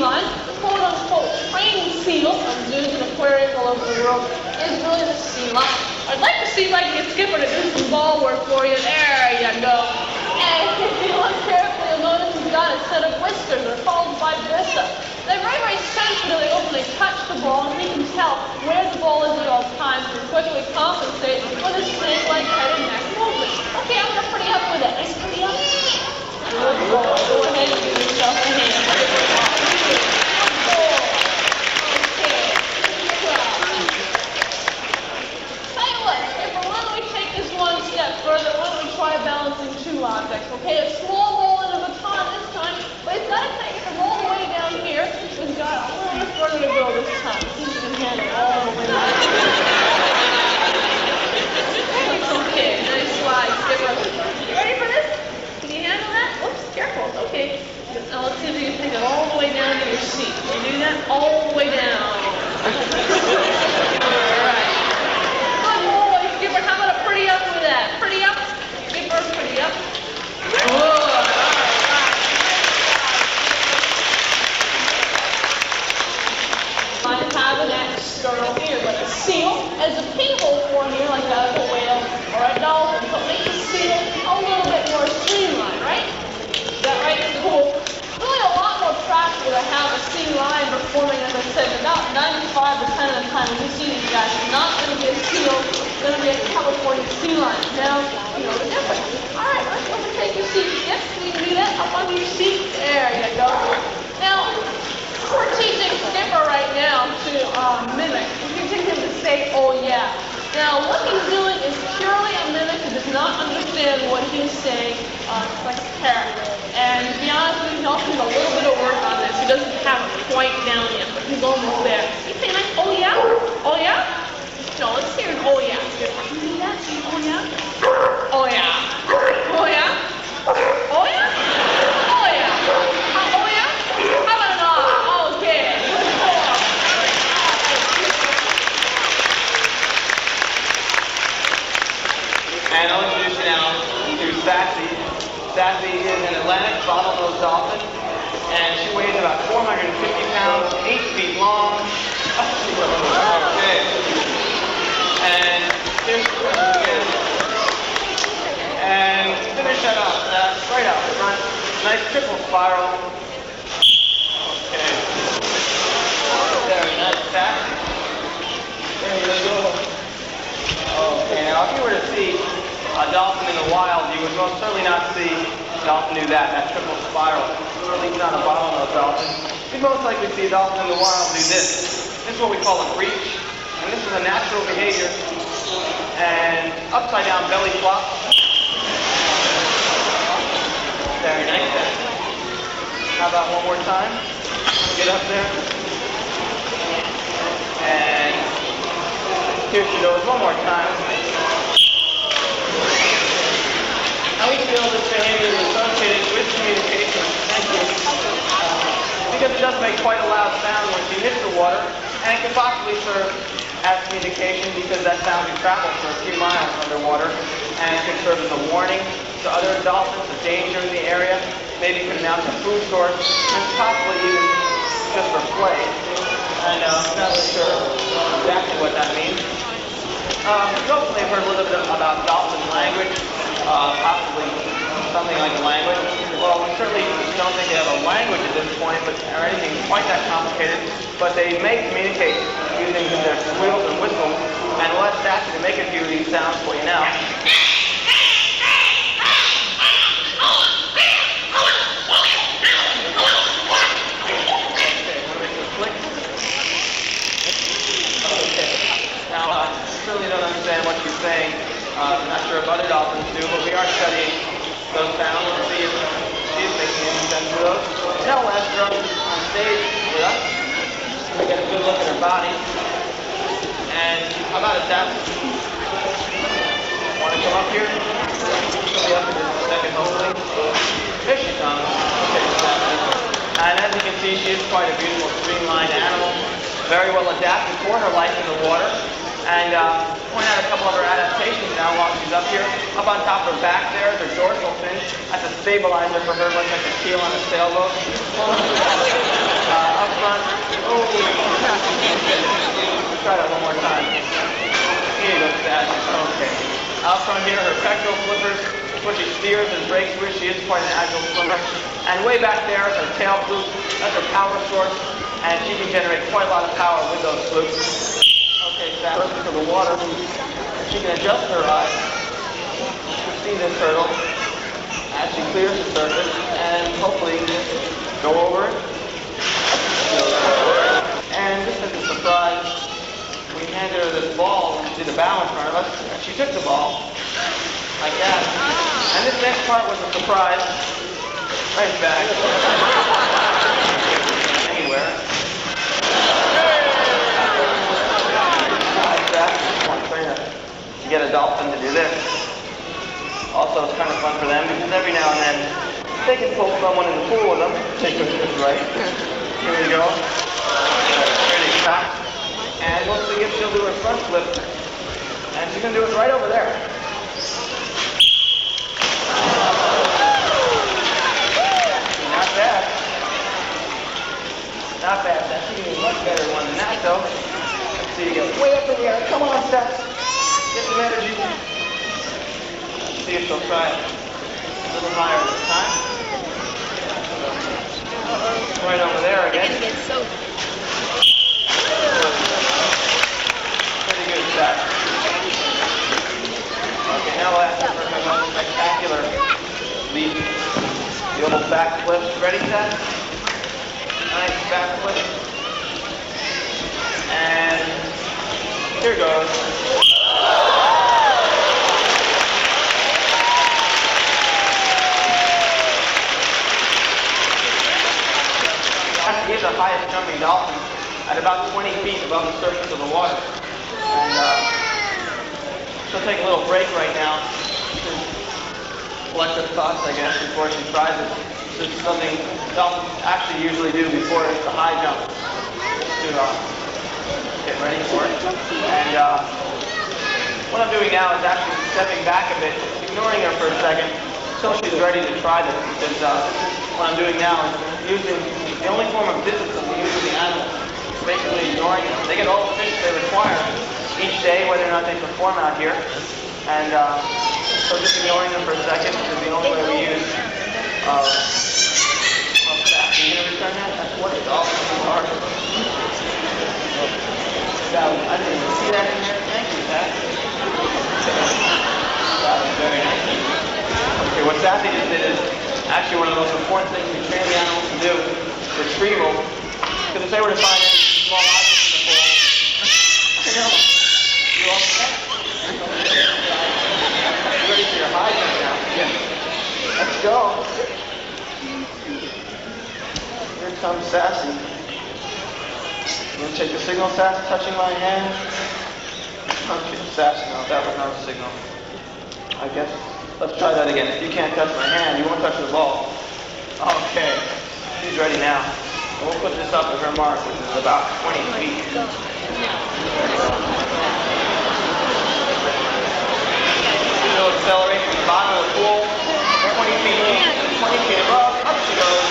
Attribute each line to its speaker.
Speaker 1: line. The quote-unquote training seal of zoos and aquariums all over the world is really the sea line. I'd like to see if I can get Skipper to do some ball work for you. There you go. And if you look carefully, you'll notice he's got a set of whiskers. They're called vibrissae. They're very, very sensitive. They open, they touch the ball, and he can tell where the ball is at all times and quickly compensate for the snake-like head and neck movement. Okay, I'm going to pretty up with it. Nice pretty up. Good boy. Go ahead and give yourself a hand. Good boy. Okay. Good job. Tell you what, Skipper, why don't we take this one step further? Why don't we try balancing two objects? Okay, a small ball and a baton this time, but it's got to take it all the way down here. We've got a little bit further to go this time. See if we can handle it all the way down. Okay, nice slide, Skipper. You ready for this? Can you handle that? Whoops, careful. Okay. Now let's see if you can take it all the way down to your seat. Can you do that? All the way down. All right. Good boy, Skipper. How about a pretty up with that? Pretty up? Skipper, pretty up. Good. I have an external here, but a seal has a pinhole form here like that of a whale or a dolphin, so it makes the seal a little bit more streamlined, right? Is that right? Cool. Really a lot more practical to have a sea line performing, as I said, about 95% of the time when you see these guys. It's not going to be a seal, it's going to be a California sea line. Now, you know the difference. All right, let's overtake your seat. Yes, you can do that up under your seat. There you go. Now, we're teaching Skipper right now to mimic. We're teaching him to say, oh yeah. Now, what he's doing is purely a mimic who does not understand what he's saying. It's like a parrot. And to be honest with you, he'll need a little bit of work on this. He doesn't have it quite down yet, but he's almost there. You say nice, oh yeah? Oh yeah? No, let's hear an oh yeah. Can you do that? Oh yeah? Oh yeah. Oh yeah? Oh yeah? Oh yeah. Oh yeah? How about an ah? Okay.
Speaker 2: And I'll introduce you now to Sassy. Sassy is an Atlantic bottlenose dolphin, and she weighs about 450 pounds, 8 feet long. Okay. And here's again. And finish that up. That's right out front. Nice triple spiral. Okay. Very nice, Sassy. There you go. Okay, now if you were to see a dolphin in the wild, you would most certainly not see a dolphin do that triple spiral. At least not a bottlenose dolphin. You'd most likely see a dolphin in the wild do this. This is what we call a breach, and this is a natural behavior. And upside down belly flop. Very nice. How about one more time? Get up there. And here she goes one more time. How we feel this behavior is associated with communication. Thank you. Because it does make quite a loud sound when she hits the water, and it can possibly serve as communication because that sound can travel for a few miles underwater, and it can serve as a warning to other dolphins of danger in the area. Maybe it can announce a food source, and possibly even just for play. And I'm not really sure exactly what that means. You hopefully have heard a little bit about dolphin language, possibly something like a language. Well, we certainly don't think they have a language at this point, or anything quite that complicated, but they may communicate using their squeals and whistles, and we'll ask Sassy to make a few of these sounds for you now. Certainly don't understand what she's saying. I'm not sure if other dolphins do, but we are studying those sounds to see if she's making any sense to those. Now we'll ask her up on stage with us so we get a good look at her body. And how about it, Sassy? Want to come up here? She'll be up in just a second, hopefully. There she comes. Okay, Sassy. And as you can see, she is quite a beautiful, streamlined animal, very well adapted for her life in the water. And point out a couple of her adaptations now while she's up here. Up on top of her back there is her dorsal fin. That's a stabilizer for her, looks like a keel on a sailboat. Up front. Oh, let's try that one more time. Here you go, Stat. Okay. Out front here, her pectoral flippers, what she steers and brakes with. She is quite an agile swimmer. And way back there is her tail flute. That's her power source. And she can generate quite a lot of power with those flutes. Okay, Stat, listen to the water. She can adjust her eyes to see this turtle as she clears the surface and hopefully go over it. And just as a surprise, we handed her this ball and she did a bow in front of us, and she took the ball like that. And this next part was a surprise. Right back. Anywhere. Like that. I'm trying to get a dolphin to do this. Also, it's kind of fun for them because every now and then they can pull someone in the pool with them. Take this right. Here we go. Ready to stop. And once we get, she'll do her front flip. And she's going to do it right over there. Not bad. Not bad. That's even a much better one than that, though. Let's see, you get way up in the air. Come on, Seth. Get some energy. Let's see if she'll try it a little higher this time. Right over there again. Pretty good, Seth. Okay, now we'll ask her for another spectacular leap. The old back flip. Ready, Seth? Nice back flip. And here goes. He's the highest jumping dolphin at about 20 feet above the surface of the water. And she'll take a little break right now to collect her thoughts, I guess, before she tries it. This is something dolphins actually usually do before the high jump to get ready for it. And what I'm doing now is actually stepping back a bit, ignoring her for a second, until she's ready to try this. Because what I'm doing now is using the only form of discipline we use with the animals. Basically ignoring them. They get all the fish they require each day, whether or not they perform out here. And so just ignoring them for a second is the only way we use back. Are you going to return that? That's what it's all about. I didn't even see that in there. Thank you, Pat. That was very nice. Okay, what Sassy just did is actually one of the most important things we train the animals to do. Retrieval. Because if they were to find any small objects in the pool, I know. You all set? You ready for your high jump now? Yeah. Let's go. Here comes Sassy. You want to take the signal, Sassy, touching my hand? Okay, Sassy, no, that was not a signal. I guess. Let's try that again. If you can't touch my hand, you won't touch the ball. Okay. She's ready now. And we'll put this up at her mark, which is about 20 feet. She'll accelerate from the bottom of the pool, 20 feet deep, 20 feet above, up she goes.